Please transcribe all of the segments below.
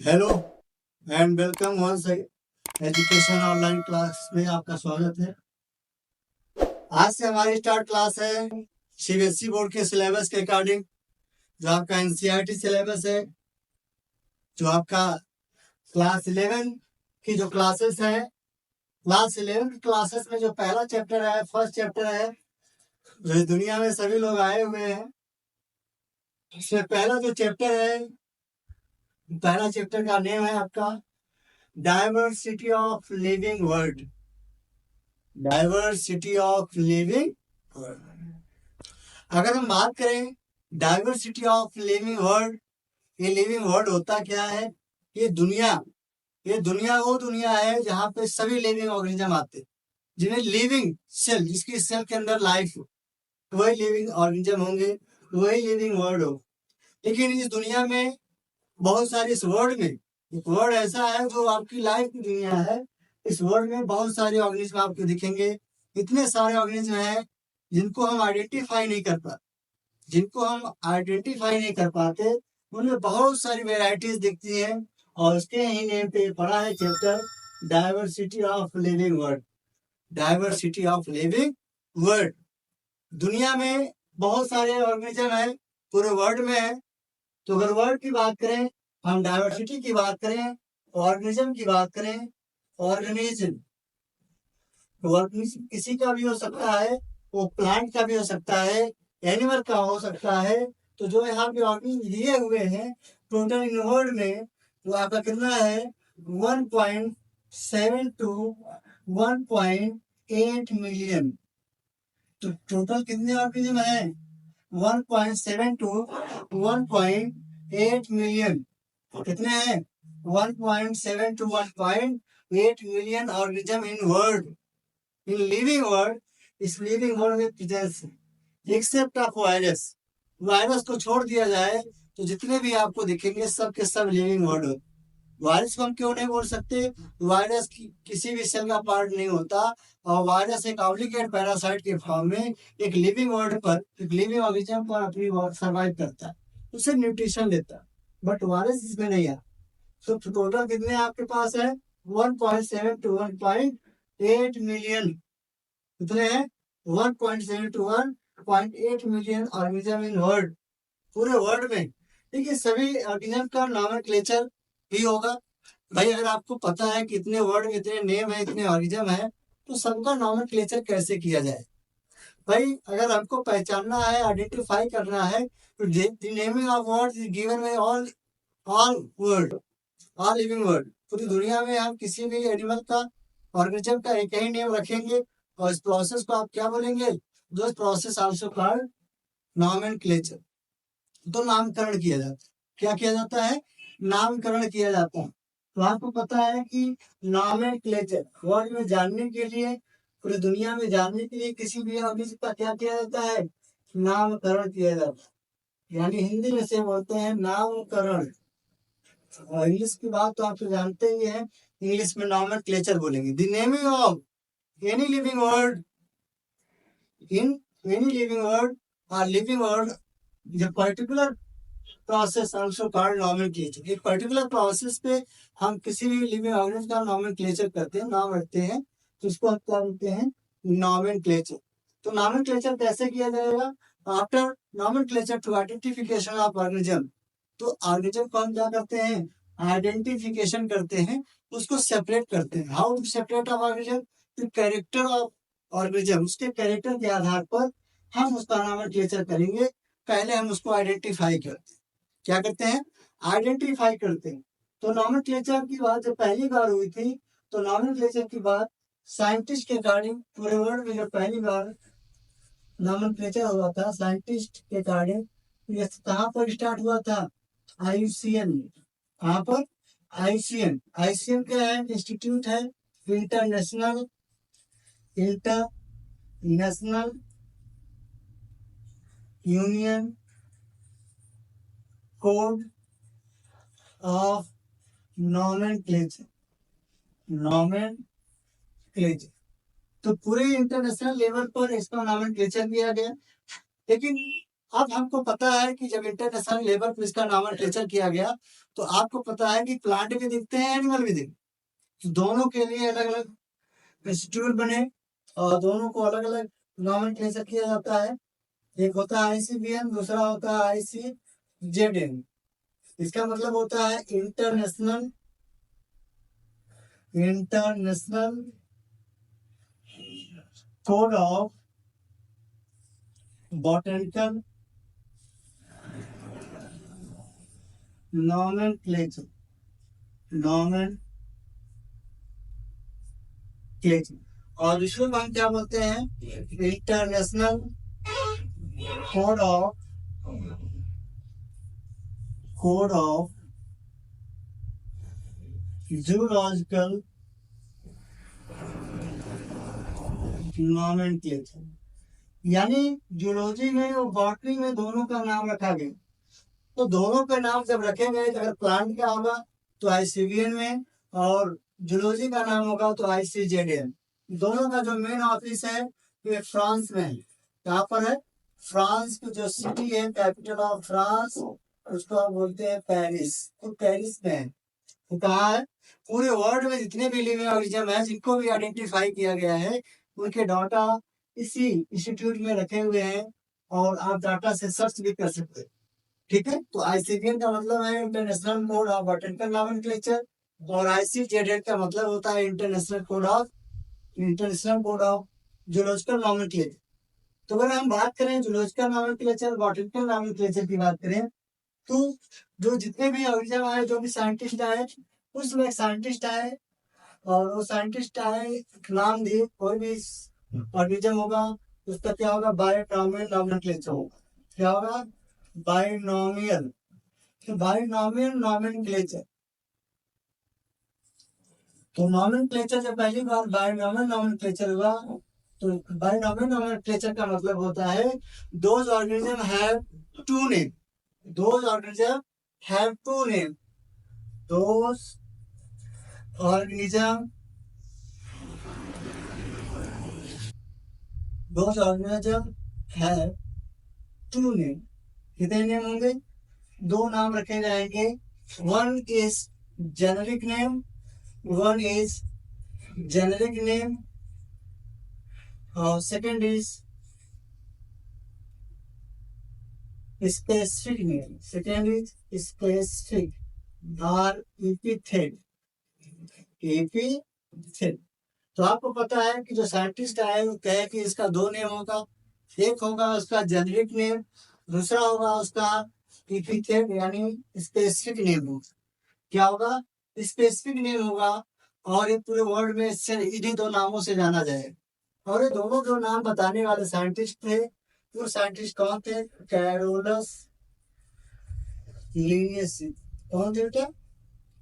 Hello and welcome once education online class में आपका स्वागत है। आज से हमारी स्टार्ट क्लास है सीबीएसई बोर्ड के सिलेबस के अकॉर्डिंग। जो आपका एनसीईआरटी सिलेबस है, जो आपका क्लास 11 की जो क्लासेस है, क्लास 11 की क्लासेस में जो पहला चैप्टर है, फर्स्ट चैप्टर है, जो इस दुनिया में सभी लोग आए हुए हैं। इसमें पहला जो चैप्टर है, पहला चैप्टर का नेम है आपका diversity of living world. Diversity of living world. अगर हम बात करें डाइवर्सिटी ऑफ लिविंग वर्ल्ड, ये लिविंग वर्ल्ड होता क्या है? ये दुनिया वो दुनिया है जहाँ पे सभी लिविंग ऑर्गेनिज्म आते हैं, जिन्हें लिविंग सेल, जिसकी सेल के अंदर लाइफ हो, वही लिविंग ऑर्गेनिज्म होंगे, वही लिविंग वर्ल्ड हो। लेकिन इस दुनिया में बहुत सारे, इस वर्ल्ड में एक वर्ल्ड ऐसा है जो आपकी लाइफ की दुनिया है। इस वर्ल्ड में बहुत सारे ऑर्गेनिज्म आपको दिखेंगे। इतने सारे ऑर्गेनिज्म हैं जिनको हम आइडेंटिफाई नहीं कर पाते, उनमें बहुत सारी वेराइटीज दिखती हैं। और उसके ही नेम पे पढ़ा है chapter diversity of living world. Diversity of living world. दुनिया में बहुत सारे ऑर्गेनिज्म है, पूरे वर्ल्ड में है। तो अगर वर्ल्ड की बात करें, हम डाइवर्सिटी की बात करें, ऑर्गेनिज्म की बात करें, ऑर्गेनिज्म किसी का भी हो सकता है, वो प्लांट का भी हो सकता है, एनिमल का हो सकता है। तो जो यहाँ पे ऑर्गेनिज्म दिए हुए हैं टोटल इन वर्ल्ड में, तो आपका कितना है 1.7 to 1.8 मिलियन। तो टोटल कितने ऑर्गेनिज्म है? 1.7 to 1.8 मिलियन। कितने हैं? 1.7 to 1.8 million organism in world, in living world. इस लिविंग वर्ल्ड में presence except of virus. Virus को छोड़ दिया जाए तो जितने भी आपको दिखेंगे सब के सब लिविंग वर्ल्ड होते। वायरस को हम क्यों नहीं बोल सकते? वायरस किसी भी सेल का पार्ट नहीं होता, और वायरस एक ऑब्लिगेट पैरासाइट के फॉर्म में एक लिविंग वर्ल्ड पर, एक लिविंग ऑर्गेनिज्म पर अपनी सर्वाइव करता है, उसे न्यूट्रिशन देता है। बट वायरस इसमें नहीं है। तो टोटल कितने आपके पास है? 1.7 to 1.8 मिलियन। कितने हैं? 1.7 to 1.8 million organism in world, पूरे वर्ल्ड में। देखिए सभी ऑर्गेनिज्म का नॉमेनक्लेचर भी होगा। भाई अगर आपको पता है कि इतने वर्ड में इतने नेम है, इतने ऑर्गेनिज्म है, तो सबका नॉमेनक्लेचर कैसे किया जाए? भाई अगर हमको पहचानना है, आइडेंटिफाई करना है, तो naming of words is given by all word, all living word. पूरी दुनिया में हम किसी भी एनिमल का, ऑर्गेनिज्म का एक ही नेम रखेंगे, और इस प्रोसेस को आप क्या बोलेंगे? This process also called nomenclature. तो नामकरण किया जाता है। क्या किया जाता है? नामकरण किया जाता है। तो आपको पता है कि नॉमेनक्लेचर वर्ड में जानने के लिए, पूरी दुनिया में जानने के लिए किसी भी ऑर्गेनिज्म का क्या किया जाता है? नामकरण किया जाता है। यानी हिंदी में से बोलते हैं नामकरण। और इंग्लिश की बात तो आप जानते ही हैं, इंग्लिश में नॉमेनक्लेचर बोलेंगे। The naming of any living word in any living word और लिविंग वर्ड, जो particular process also called nomenclature. एक पर्टिकुलर प्रोसेस पे हम किसी भी लिविंग ऑर्गेनिज्म का नॉमेनक्लेचर करते हैं, नाम रखते हैं, तो उसको हम क्या बोलते हैं? नॉमेनक्लेचर। तो नॉमेनक्लेचर कैसे किया जाएगा? After nomenclature to identification of organism. तो ऑर्गेनिज्म को हम क्या करते हैं? आइडेंटिफिकेशन करते हैं, उसको सेपरेट करते हैं। How to separate of organism? The character of organism, उसके कैरेक्टर के आधार पर हम उसका नॉमेनक्लेचर करेंगे। पहले हम उसको आइडेंटिफाई करते हैं। क्या करते हैं? आइडेंटिफाई करते हैं। तो नॉमेनक्लेचर की बात जब पहली बार हुई थी, तो नॉमेनक्लेचर की बात साइंटिस्ट के अकॉर्डिंग पूरे वर्ल्ड में जब पहली बार नॉमेनक्लेचर हुआ था साइंटिस्ट के अकॉर्डिंग, ये कहाँ पर स्टार्ट हुआ था? आईयूसीएन। कहाँ पर? आईसीएन। आईसीएन क्या है? इंस्टीट्यूट है international international union code of nomenclature. Nomenclature तो पूरे इंटरनेशनल लेवल पर इसका नॉमेनक्लेचर किया गया। लेकिन अब हमको पता है कि जब इंटरनेशनल लेवल पर इसका नॉमेनक्लेचर किया गया तो आपको पता है कि प्लांट भी दिखते हैं, एनिमल भी दिखते हैं। दोनों के लिए अलग अलग इंस्टीट्यूट बने और दोनों को अलग अलग नॉमेनक्लेचर किया जाता है। एक होता है ICBM, दूसरा होता है ICZN। इसका मतलब होता है international code of botanical nomenclature. और दूसरे को हम क्या बोलते हैं? International code of zoological nomenclature. यानी जूलॉजी में और बॉटनी में दोनों का नाम रखा गया। तो दोनों का नाम जब रखे गए तो अगर प्लांट का होगा तो ICBN में और जूलॉजी का नाम होगा तो ICZN। दोनों का जो मेन ऑफिस है वो फ्रांस में है। कहाँ पर है? फ्रांस की जो सिटी है, कैपिटल ऑफ फ्रांस, उसको आप बोलते हैं पेरिस। तो पेरिस में है। तो कहाँ है? पूरे वर्ल्ड में जितने भी लिविंग ऑर्गेनिज्म है जिनको भी आइडेंटिफाई किया गया है उनके डाटा इसी इंस्टीट्यूट में रखे हुए हैं और आप डाटा से सर्च भी कर सकते हैं। ठीक है, तो ICBN का मतलब है international code of botanical nomenclature और ICZN का मतलब होता है international code of zoological nomenclature. तो अगर हम बात करें जूलॉजिकल नॉमेनक्लेचर, बॉटनिकल नॉमेनक्लेचर की बात करें तो जो जितने भी ऑर्गेनिज्म आए, जो भी साइंटिस्ट आए, उसमें एक साइंटिस्ट आए और वो साइंटिस्ट आए, नाम दिए, कोई भी ऑर्गेनिज्म होगा उसका क्या होगा? बायोनॉमियल नॉमेनक्लेचर होगा। क्या होगा? बायोनॉमियल। तो बायोनॉमियल नॉमेनक्लेचर। तो नॉमेनक्लेचर जब पहली बार बायोनॉमियल नॉमेनक्लेचर हुआ तो बायोनॉमियल नॉमेनक्लेचर का मतलब होता है those organism have two name. Those organism have two name. Those organism have two name. कितने नेम होंगे? दो नाम रखे जाएंगे। One is generic name, one is generic name और second is specific name. Second is specific और epithet. Epithet. तो आपको पता है कि जो साइंटिस्ट आए वो कहे कि इसका दो नेम होगा। एक होगा उसका जेनेरिक नेम, दूसरा होगा उसका एपिथेट यानी स्पेसिफिक नेम होगा। क्या होगा? स्पेसिफिक नेम होगा और ये पूरे वर्ल्ड में इससे इन्हीं दो नामों से जाना जाएगा। और ये दोनों जो नाम बताने वाले साइंटिस्ट थे वो साइंटिस्ट कौन थे? Carolus Linnaeus. कौन थे बेटा?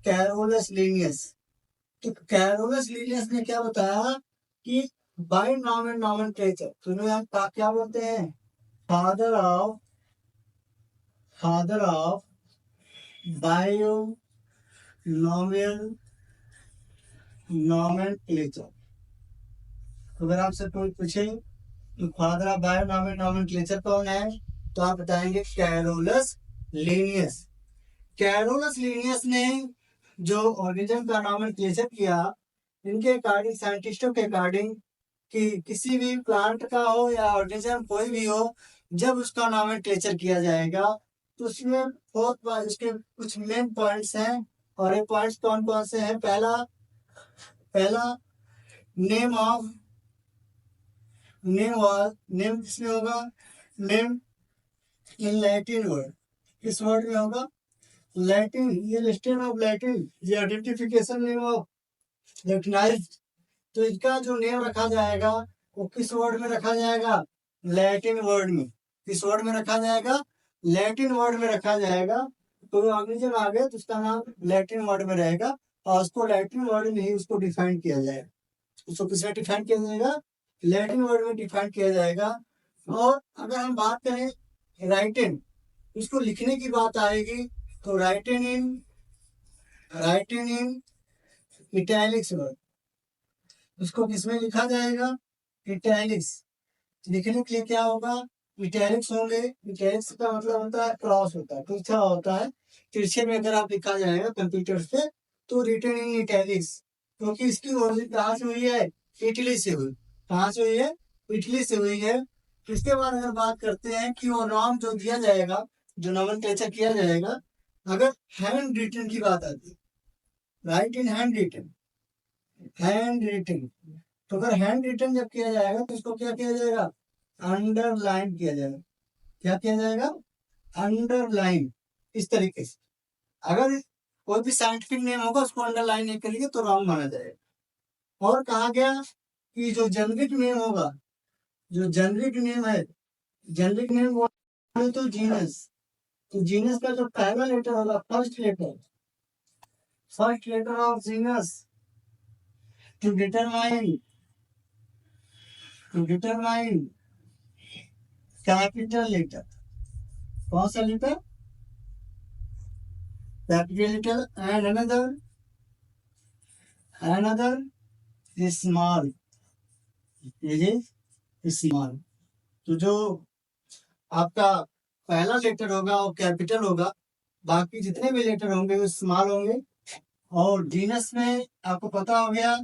Carolus Linnaeus. तो कैरोलस लीनियस ने क्या बताया कि बायोनॉमियल नॉमेनक्लेचर, तो क्या बोलते हैं? Father of binomial nomenclature. अगर आपसे कोई पूछे तो फादर ऑफ बायोनॉमियल नॉमेनक्लेचर कौन है तो आप बताएंगे कैरोलस लीनियस। कैरोलस लीनियस ने जो ऑर्गेनिज्म का नॉमेनक्लेचर किया, इनके अकॉर्डिंग, साइंटिस्टों के अकॉर्डिंग, कि किसी भी प्लांट का हो या ऑर्गेनिज्म कोई भी हो, जब उसका नॉमेनक्लेचर किया जाएगा तो उसमें बहुत बार उसके कुछ मेन पॉइंट्स हैं। और ये पॉइंट्स कौन कौन से हैं? पहला नेम किसमें होगा? Name in Latin word. किस वर्ड में होगा? लैटिन। ये लिस्टेड ऑफ लैटिन, ये आइडेंटिफिकेशन नेम ऑफ लैटिनाइज्ड। तो इसका जो नेम रखा जाएगा वो किस वर्ड में रखा जाएगा? लैटिन वर्ड में। किस वर्ड में रखा जाएगा? लैटिन वर्ड में रखा जाएगा। तो ऑर्गेनिज्म आ गया तो उसका नाम लैटिन वर्ड में रहेगा और उसको लैटिन वर्ड में ही उसको डिफाइन किया जाएगा। उसको किसमें डिफाइन किया जाएगा? लैटिन वर्ड में डिफाइन किया जाएगा। और अगर हम बात करें राइटिंग, इसको लिखने की बात आएगी तो राइटिंग इन इटैलिक्स वर्ड। उसको किसमें लिखा जाएगा? इटैलिक्स। लिखने के लिए क्या होगा? इटैलिक्स होंगे। इटैलिक्स का मतलब होता है क्रॉस होता है, तिरछा होता है। तिरछे में अगर आप लिखा जाएगा कंप्यूटर से तो रिटन इन इटैलिक्स, क्योंकि इसकी ओरिजिन कहाँ से हुई है? इटली से हुई। कहाँ से हुई है? इटली से हुई है। इसके बाद अगर बात करते हैं कि वो नाम जो दिया जाएगा, जो नोमेनक्लेचर किया जाएगा, अगर हैंड रिटन की बात आती है, right in hand written, hand written, तो अगर हैंड रिटन जब किया जाएगा तो इसको क्या किया जाएगा? अंडरलाइन किया जाएगा। क्या किया जाएगा? अंडरलाइन। इस तरीके से अगर कोई भी साइंटिफिक नेम होगा उसको अंडरलाइन नहीं करेंगे तो रॉन्ग माना जाएगा। और कहा गया कि जो जेनरिक नेम होगा, जो जेनरिक नेम है, जेनरिक नेम वो तो जीनस, तो जीनस का जो पहला लेटर होगा, first letter of genus to determine capital letter. कौन सा letter? Capital letter. And another small, ये स्मॉल। तो जो आपका पहला लेटर होगा वो कैपिटल होगा, बाकी जितने भी लेटर होंगे वो स्मॉल होंगे। और जीनस में आपको पता हो गया,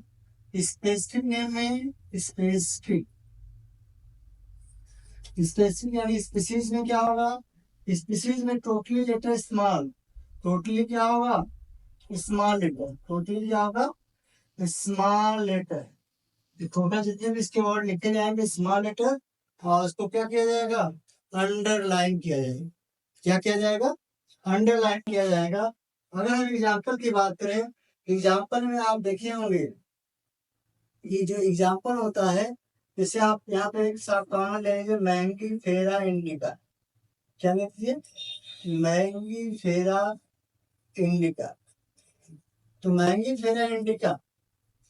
स्पेसिफिक नेम में स्पेसिफिक यानी स्पीशीज में क्या होगा? स्पीशीज में टोटली लेटर स्मॉल, टोटली क्या होगा? स्मॉल लेटर, टोटली क्या होगा? Small letter. टोटल जितने भी इसके वर्ड लिखे जाएंगे स्मॉल लेटर, और उसको क्या किया जाएगा? अंडरलाइन किया जाएगा। क्या किया जाएगा? अंडरलाइन किया जाएगा। अगर हम एग्जाम्पल की बात करें, एग्जाम्पल में आप देखे होंगे, ये जो एग्जाम्पल होता है, जैसे आप यहाँ पे एक सावधान लेंगे, मैंगी फेरा इंडिका। क्या लिखिए? मैंगी फेरा इंडिका। तो मैंगी फेरा इंडिका,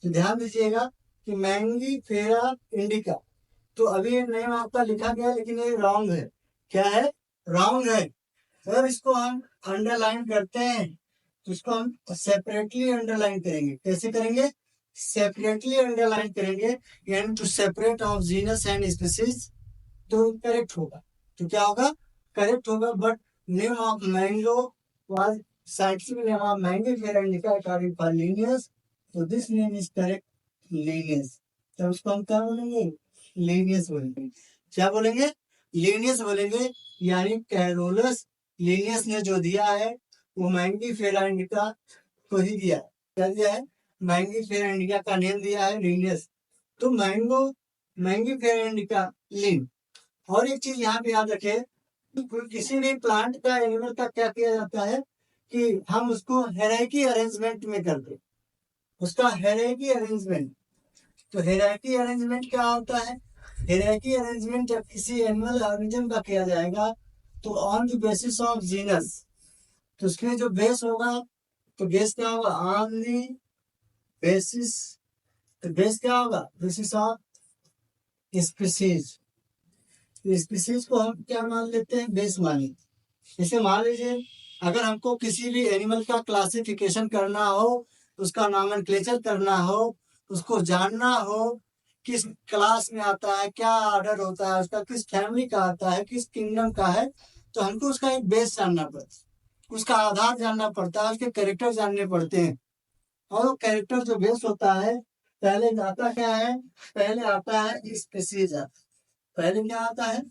तो ध्यान दीजिएगा कि मैंगी फेरा इंडिका, तो अभी ये नेम आपका लिखा गया लेकिन ये रॉन्ग है। क्या है? रॉन्ग है। अगर इसको हम अंडरलाइन करते हैं तो इसको हम सेपरेटली अंडरलाइन करेंगे। कैसे करेंगे? सेपरेटली अंडरलाइन करेंगे, यानी to separate of genus and species, तो करेक्ट होगा। तो क्या होगा? करेक्ट होगा। But name of mango was scientific name of mango फेरा इंडिका अकॉर्डिंग फॉर लीनियस, तो this name is correct, Linnaeus. तो उसको हम क्या बोलेंगे? लीनियस बोलेंगे। क्या बोलेंगे? लीनियस बोलेंगे। यानी कैरोलस लीनियस ने जो दिया है वो मैंगी फेरा इंडिका को ही दिया है। क्या दिया है? मैंगी फेरा इंडिका का नेम दिया है लीनियस। तो मैंगी फेरा इंडिका लीन। और एक चीज यहाँ पे याद रखें, किसी भी प्लांट का, एनिमल का क्या किया जाता है कि हम उसको हेरार्की अरेंजमेंट में करते, उसका हेरार्की अरेंजमेंट। तो हेरार्की अरेंजमेंट क्या होता है? हेरार्की अरेंजमेंट जब किसी एनिमल ऑर्गेनिज्म का किया जाएगा तो on the basis of genus, तो उसमें जो बेस होगा, तो बेस क्या होगा? ऑन द बेसिस, तो बेस क्या होगा? Basis of species. स्पीशीज को हम क्या मान लेते हैं? बेस माने। जैसे मान लीजिए अगर हमको किसी भी एनिमल का क्लासिफिकेशन करना हो, उसका नॉमेनक्लेचर करना हो, उसको जानना हो किस क्लास में आता है, क्या ऑर्डर होता है उसका, किस फैमिली का आता है, किस किंगडम का है, तो हमको उसका एक बेस जानना पड़ता है, उसका आधार जानना पड़ता है, उसके कैरेक्टर जानने पड़ते हैं। और वो कैरेक्टर जो बेस होता है, पहले आता क्या है? पहले आता है स्पीशीज। पहले क्या आता है?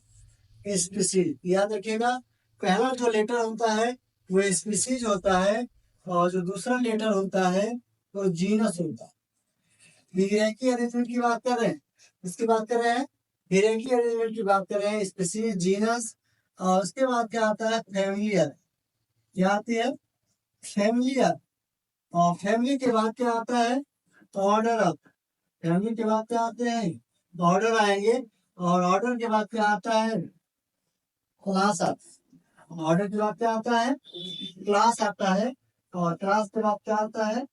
स्पीशीज। याद रखिएगा, पहला जो लेटर होता है वो स्पीशीज होता है, और जो दूसरा लेटर होता है वो जीनस होता है। हियरार्की अरेंजमेंट की बात कर रहे हैं, इसकी बात कर रहे हैं, हियरार्की अरेंजमेंट की बात कर रहे हैं, स्पीशीज, जीनस। और उसके बाद क्या आता है? फैमिलियर। क्या आती है? फैमिलियर। और फैमिली के बाद क्या आता है? Order of. फैमिली के बाद क्या आते हैं? ऑर्डर आएंगे। और ऑर्डर के बाद क्या आता है? क्लास आता है। ऑर्डर के बाद क्या आता है? क्लास आता है। और क्लास के बाद क्या आता है?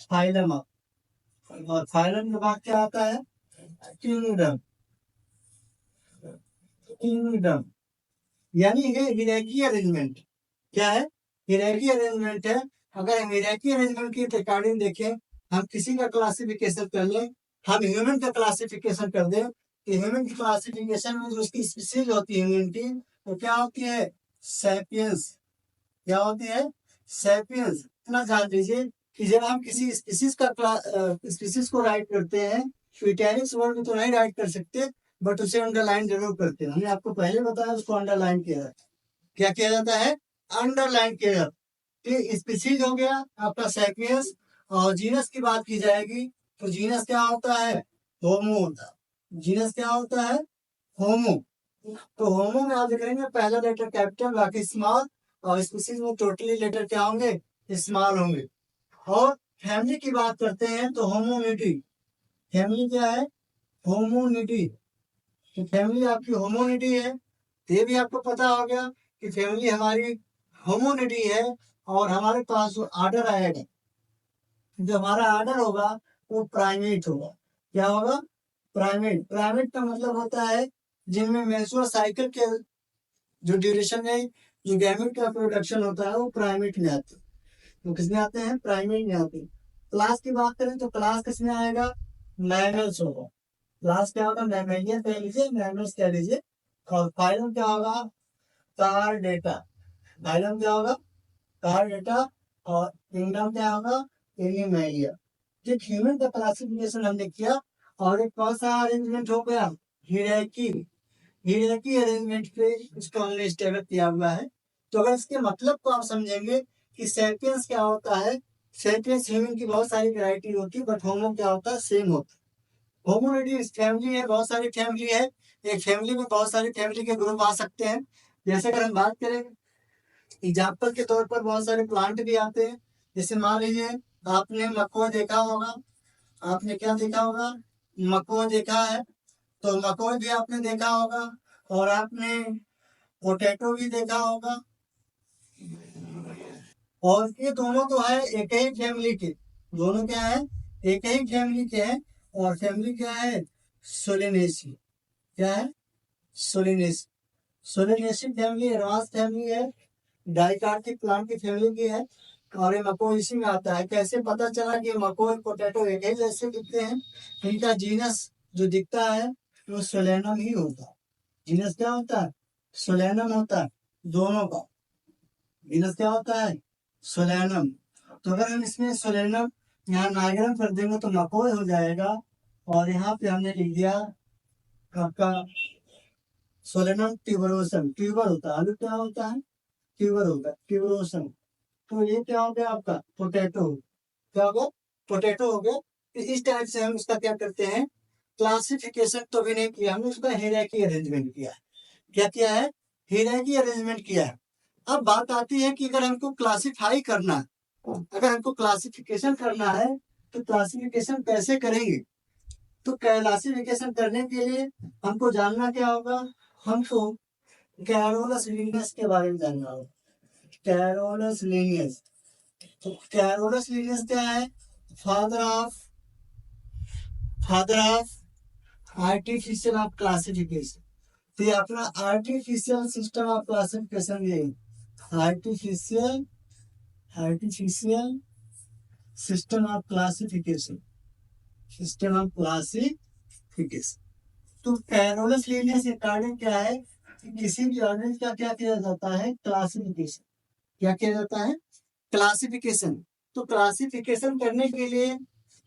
फाइलम। और फाइलम के बाद क्या आता है? किंगडम। किंगडम यानी है हियरार्की अरेंजमेंट। क्या है? हियरार्की अरेंजमेंट है। अगर हम हियरार्की अरेंजमेंट की अकॉर्डिंग देखें, हम किसी का क्लासिफिकेशन कर लें, हम ह्यूमन का क्लासिफिकेशन कर दें, कि ह्यूमन की क्लासिफिकेशन में जो उसकी स्पीसीज होती है ह्यूमन की, वो क्या होती है? सैपियंस। क्या होती है? सैपियंस। इतना जान लीजिए कि जब हम किसी स्पीसीज को राइट करते हैं, इटैलिक्स वर्ड में तो नहीं राइट कर सकते, बट उसे अंडरलाइन जरूर करते हैं। हमने आपको पहले बताया उसको अंडरलाइन किया जाता है। क्या किया जाता है? अंडरलाइन किया जाता है। तो स्पीसीज हो गया आपका सैपियंस। और जीनस की बात की जाएगी तो जीनस क्या होता है? होमो होता है। जीनस क्या होता है? होमो। तो होमो में आप देख रहे हैं पहला लेटर कैपिटल बाकी स्मॉल, और स्पीसीज में टोटली लेटर क्या होंगे? स्मॉल होंगे। और फैमिली की बात करते हैं तो होमोनिटी। फैमिली क्या है? होमोनिटी। तो फैमिली आपकी होमोनिटी है। तो ये भी आपको पता हो गया कि फैमिली हमारी होमोनिटी है। और हमारे पास जो आर्डर आएगा, जो हमारा आर्डर होगा, वो प्राइमेट होगा। क्या होगा? प्राइमेट। प्राइमेट का मतलब होता है जिनमें मेंस्ट्रुअल साइकिल के जो ड्यूरेशन है, जो गैमेट का प्रोडक्शन होता है, वो प्राइमेट में आते हैं। तो किसमें आते हैं? प्राइमेट में आते हैं। क्लास की बात करें तो क्लास किसमें आएगा? मैमल्स होगा। क्लास क्या होगा? मैमेलियन कह लीजिए, मैमल्स कह लीजिए। और फाइलम क्या होगा? कार्डेटा। फाइलम क्या होगा? कार्डेटा। और किंगडम क्या होगा? एनिमैलिया। एक ह्यूमन का क्लासिफिकेशन हमने किया। और एक कौन सा अरेंजमेंट हो गया? हियरार्की। हियरार्की अरेंजमेंट पे इसको हमने स्टेबल किया हुआ है। तो अगर इसके मतलब को आप समझेंगे कि सैपियंस क्या होता है, सैपियंस ह्यूमन की बहुत सारी वैरायटी होती है, बट होमो क्या होता है? सेम होता है। होमोनिटी फैमिली है, बहुत सारी फैमिली है। एक फैमिली में बहुत सारी फैमिली के ग्रुप आ सकते हैं। जैसे अगर हम बात करें एग्जाम्पल के तौर पर, बहुत सारे प्लांट भी आते हैं। जैसे मान लीजिए आपने मकोई देखा होगा। आपने क्या देखा होगा? मकोई देखा है। तो मकोई भी आपने देखा होगा। और आपने पोटैटो भी देखा होगा। और ये दोनों तो है एक ही फैमिली के। दोनों क्या है? एक ही फैमिली के हैं। और फैमिली क्या है? सोलेनेसी। क्या है? Solanaceae. Solanaceae family advance family है। डाइकार्टिक प्लांट की फैमिली की है। और ये मकोई इसी में आता है। कैसे पता चला कि मकोई पोटैटो एक ही जैसे दिखते हैं? इनका जीनस जो दिखता है वो सोलेनम ही होता है। जीनस क्या होता है? सोलेनम होता है। दोनों का जीनस क्या होता है? सोलेनम। तो अगर हम इसमें सोलेनम यहाँ नायग्राम कर देंगे तो मकोई हो जाएगा। और यहाँ पे हमने लिख दिया आपका सोलेनम ट्यूबरोसम। ट्यूबर होता है। आलू क्या होता है? ट्यूबर होगा, ट्यूबरोसम। तो ये क्या हो गया आपका? पोटैटो। क्या होगा? पोटैटो हो गया। तो इस टाइप से हम उसका क्या करते हैं? क्लासिफिकेशन तो भी नहीं किया हमने, उसका हायरार्की अरेंजमेंट किया है। क्या किया है? हायरार्की अरेंजमेंट किया है। अब बात आती है कि अगर हमको क्लासिफाई करना है, अगर हमको क्लासिफिकेशन करना है, तो क्लासिफिकेशन कैसे करेंगे? तो क्लासिफिकेशन करने के लिए हमको जानना क्या होगा? हमको कैरोलस लीनियस के बारे में जानना होगा। Carolus Linnaeus. तो कैरोलस लीनियस क्या है? Father of father of artificial of classification. तो ये अपना आर्टिफिशियल सिस्टम ऑफ क्लासिफिकेशन, ये artificial artificial system of classification. System of classification. तो कैरोलस लीनियस के कारण क्या है कि किसी भी ऑर्गेनिज्म का क्या किया जाता है? क्लासिफिकेशन। क्या किया जाता है? क्लासिफिकेशन। तो क्लासिफिकेशन करने के लिए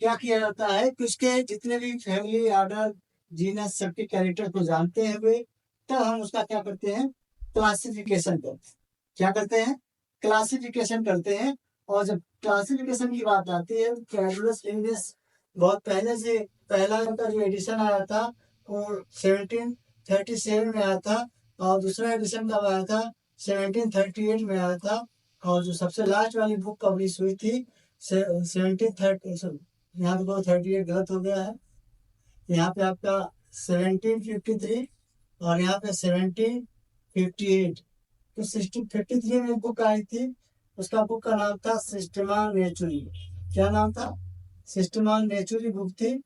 क्या किया जाता है कि उसके जितने भी फैमिली, ऑर्डर, जीनस, सबके कैरेक्टर को जानते हुए तब हम उसका क्या करते हैं? क्लासिफिकेशन करते हैं। क्या करते हैं? क्लासिफिकेशन करते हैं। और जब क्लासिफिकेशन की बात आती है, कैरोलस लीनियस बहुत पहले से, पहला उनका जो एडिशन आया था वो 1737 में आया था। और दूसरा एडिशन कब आया था? 1738 में आया था। और जो सबसे लास्ट वाली बुक पब्लिश हुई थी 1730, यहाँ पे 38 गलत हो गया है। यहाँ पे आपका 1753 और यहाँ पे 1758। तो 1653 में बुक आई थी। उसका बुक का नाम था सिस्टमा नेचुरी। क्या नाम था? सिस्टमा नेचुरी बुक थी।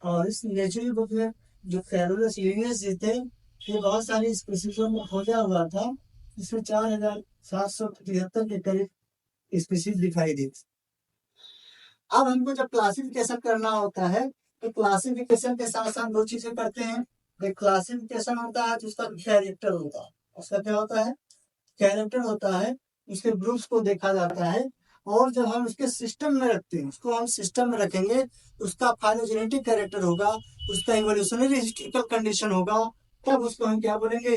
और इस नेचुरी बुक में जो कैरोलस लीनियस जी थे, ये बहुत सारी स्पीसीजों में खोजा हुआ था। इसमें 4773 के करीब स्पीसीज दिखाई दी थी। अब हमको जब क्लासिफिकेशन करना होता है तो क्लासिफिकेशन के साथ साथ दो चीजें करते हैं। एक क्लासिफिकेशन होता है, जिसका कैरेक्टर होता है। उसका क्या होता है? कैरेक्टर होता है। उसके ग्रुप्स को देखा जाता है, और जब हम उसके सिस्टम में रखते हैं, उसको हम सिस्टम में रखेंगे, उसका फाइलोजेनेटिक कैरेक्टर होगा, उसका इवोल्यूशनरी हिस्टोरिकल कंडीशन होगा, तब उसको हम क्या बोलेंगे?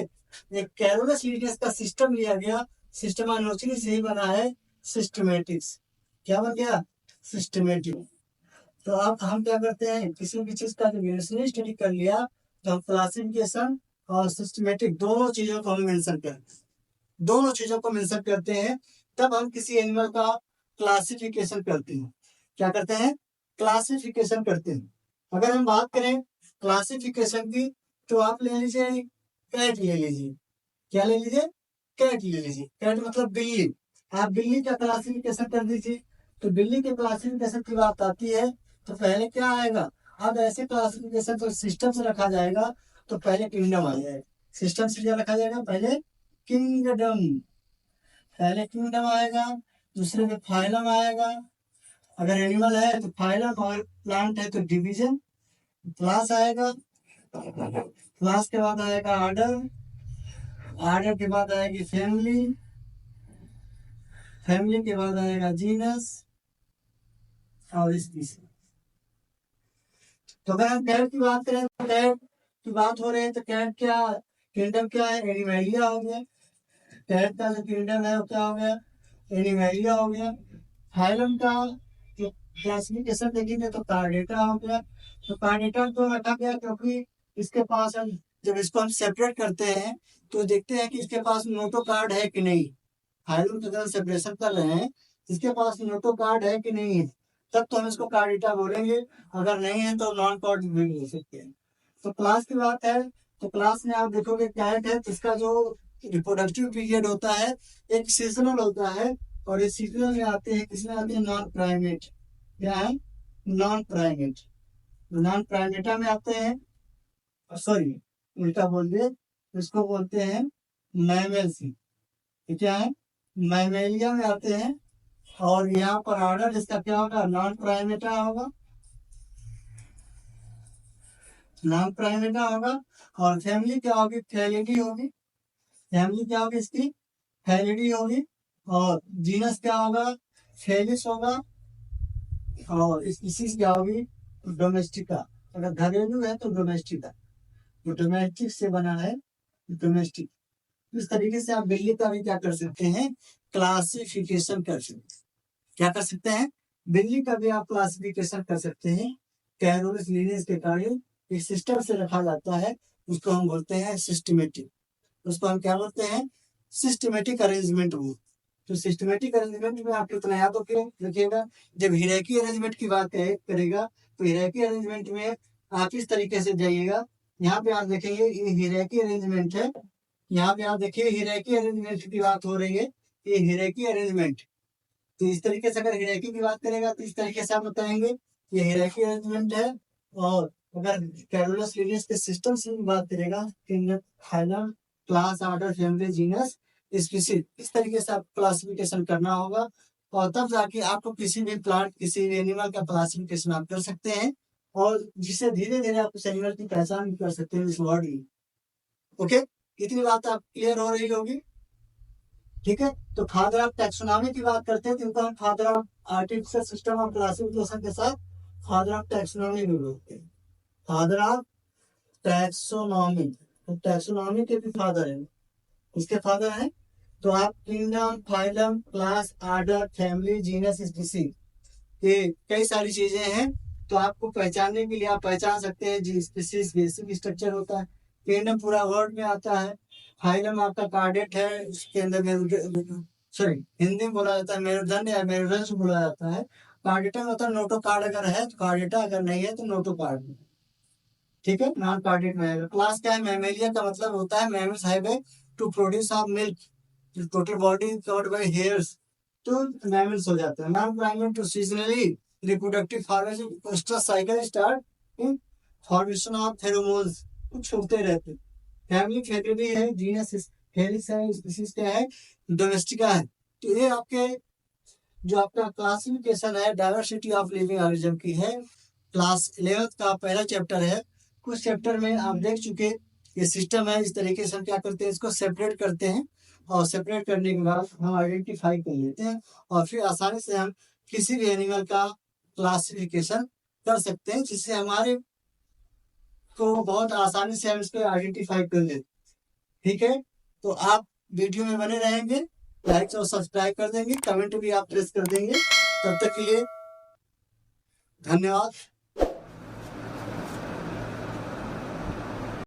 एक कैरोलस लीनियस का सिस्टम लिया गया, सिस्टमोलॉजी से ही बना है सिस्टमेटिक्स। क्या बन गया? सिस्टमेटिक। तो अब हम क्या करते हैं, किसी भी चीज का इवोल्यूशनरी स्टडी कर लिया, तो हम क्लासिफिकेशन और सिस्टमेटिक दोनों चीजों को हम मेंशन करते हैं, दोनों चीजों को मेंशन करते हैं। तब हम किसी एनिमल का क्लासिफिकेशन करते हैं। क्या करते हैं? क्लासिफिकेशन करते हैं। अगर हम बात करें क्लासिफिकेशन की, तो आप ले लीजिए कैट ले लीजिए। क्या ले लीजिए? कैट ले लीजिए। कैट मतलब बिल्ली। आप बिल्ली का क्लासिफिकेशन कर दीजिए। तो बिल्ली के क्लासिफिकेशन की बात आती है, तो पहले क्या आएगा? अब ऐसे क्लासिफिकेशन तो सिस्टम से रखा जाएगा, तो पहले किंगडम आ जाएगा। सिस्टम से क्या रखा जाएगा? पहले किंगडम। पहले किंगडम आएगा, दूसरे में फाइलम आएगा। अगर एनिमल है तो फाइलम, और प्लांट है तो डिवीजन। क्लास आएगा, क्लास के बाद आएगा ऑर्डर, ऑर्डर के बाद आएगी फैमिली, फैमिली के बाद आएगा जीनस और स्पीशीज। तो अगर हम कैट की बात करें, तो कैट की बात हो रही है, तो कैट क्या किंगडम क्या है? एनिमैलिया हो गया। कैट का जो किंगडम है वो क्या हो गया? एनिमैलिया हो गया। फाइलम का क्लासिफिकेशन देखेंगे तो कार्डेटा हो गया। तो कार्डेटा को रखा गया क्योंकि इसके पास हम जब इसको हम सेपरेट करते हैं, तो देखते हैं कि इसके पास नोटो कार्ड है कि नहीं। फाइलम का जब सेपरेशन कर रहे हैं, इसके पास नोटो कार्ड है कि नहीं है, तब तो हम इसको कार्डेटा बोलेंगे। अगर नहीं है तो नॉन कार्ड भी बोल सकते हैं। तो क्लास की बात है, तो क्लास में आप देखोगे कैट है, जिसका जो रिप्रोडक्टिव पीरियड होता है एक सीजनल होता है, और ये सीजनल में आते हैं, किसमें आते हैं? Non primate. क्या है? Non primate. नॉन प्राइमेटा में आते हैं, सॉरी उल्टा बोल दिए, इसको बोलते हैं मैमल्स। ये क्या है? मैमेलिया में आते हैं। और यहाँ पर ऑर्डर इसका क्या होगा? नॉन प्राइमेटा होगा, नॉन प्राइमेटा होगा। और फैमिली क्या होगी? फैलिडी होगी। फैमिली क्या होगी इसकी? फैलिडी होगी। और जीनस क्या होगा? फेलिस होगा। और स्पीशीज क्या होगी? डोमेस्टिका। अगर घरेलू है तो डोमेस्टिका, तो डोमेस्टिक से बना है डोमेस्टिक। इस तरीके से आप बिल्ली का भी क्या कर सकते हैं? क्लासिफिकेशन कर सकते हैं। क्या कर सकते हैं? बिल्ली का भी आप क्लासिफिकेशन कर सकते हैं। कैरोलस लीनियस के कार्य एक सिस्टम से रखा जाता है, उसको हम बोलते हैं सिस्टमेटिक। उसको हम क्या बोलते हैं? सिस्टमेटिक अरेंजमेंट बोलते। तो सिस्टमेटिक अरेंजमेंट में आप कितना याद रखिएगा, जब हिरार्की अरेंजमेंट की बात करेगा, तो हिरार्की अरेंजमेंट में आप इस तरीके से जाइएगा। यहाँ पे आप देखेंगे ये हिरार्की अरेंजमेंट है। यहाँ पे आप देखिए हिरार्की अरेंजमेंट की बात हो रही है, ये हिरार्की अरेंजमेंट। तो इस तरीके से अगर हिरार्की की बात करेगा, तो इस तरीके से आप बताएंगे ये हिरार्की अरेंजमेंट है। और अगर कैरोलस लीनियस के सिस्टम से बात करेगा, kingdom, phylum, class, order, family, genus, species, इस तरीके से आप क्लासिफिकेशन करना होगा। और तब जाके आपको किसी भी प्लांट, किसी भी एनिमल का क्लासिफिकेशन आप कर सकते हैं, और जिससे धीरे धीरे आप उस एनिमल की पहचान भी कर सकते हैं इस वर्ड में। ओके, इतनी बात आप क्लियर हो रही होगी। ठीक है, तो फादर ऑफ टैक्सोनॉमी की बात करते हैं, तो इनको हम father of artificial system of classification के साथ फादर ऑफ टैक्सोनॉमी भी बोलते हैं। फादर ऑफ टैक्सोनॉमी, तो टैक्सोनॉमी के भी फादर है, इसके फादर हैं। तो आप kingdom, phylum, class, order, family, genus, species, ये कई सारी चीजें हैं। तो आपको पहचानने के लिए आप पहचान सकते हैं जी। स्पीशीज बेसिक स्ट्रक्चर होता है, किंगडम पूरा वर्ड में आता है, फाइलम आपका कार्डेट है, उसके अंदर सॉरी हिंदी में बोला जाता है मेरुदंड या मेरुदंश बोला जाता है। कार्डेटा मतलब नोटो कार्ड अगर है तो कार्डेटा, अगर नहीं है तो नोटो कार्ड। ठीक है, नॉन कार्डेट में आएगा। क्लास क्या है? मैमेलिया का मतलब होता है mammals have a to produce of milk, total body covered by hairs, तो मैमल्स हो जाते हैं। Non primate to seasonally reproductive formation cycle start in formation of pheromones, कुछ छूटते रहते हैं। फैमिली फैमिली है, जीनस फेलिस है, स्पीशीज क्या है? डोमेस्टिका है। तो ये आपके जो आपका क्लासिफिकेशन है डायवर्सिटी ऑफ लिविंग ऑर्गेनिज्म की है, क्लास 11th का पहला चैप्टर है कुछ चैप्टर में आप देख चुके ये सिस्टम है। इस तरीके से हम क्या करते हैं, इसको सेपरेट करते हैं और सेपरेट करने के बाद हम आइडेंटिफाई कर लेते हैं और फिर आसानी से हम किसी भी एनिमल का क्लासिफिकेशन कर सकते हैं, जिससे हमारे को बहुत आसानी से हम इसको आइडेंटिफाई कर लेते। ठीक है, तो आप वीडियो में बने रहेंगे, लाइक और सब्सक्राइब कर देंगे, कमेंट भी आप प्रेस कर देंगे। तब तक के लिए धन्यवाद।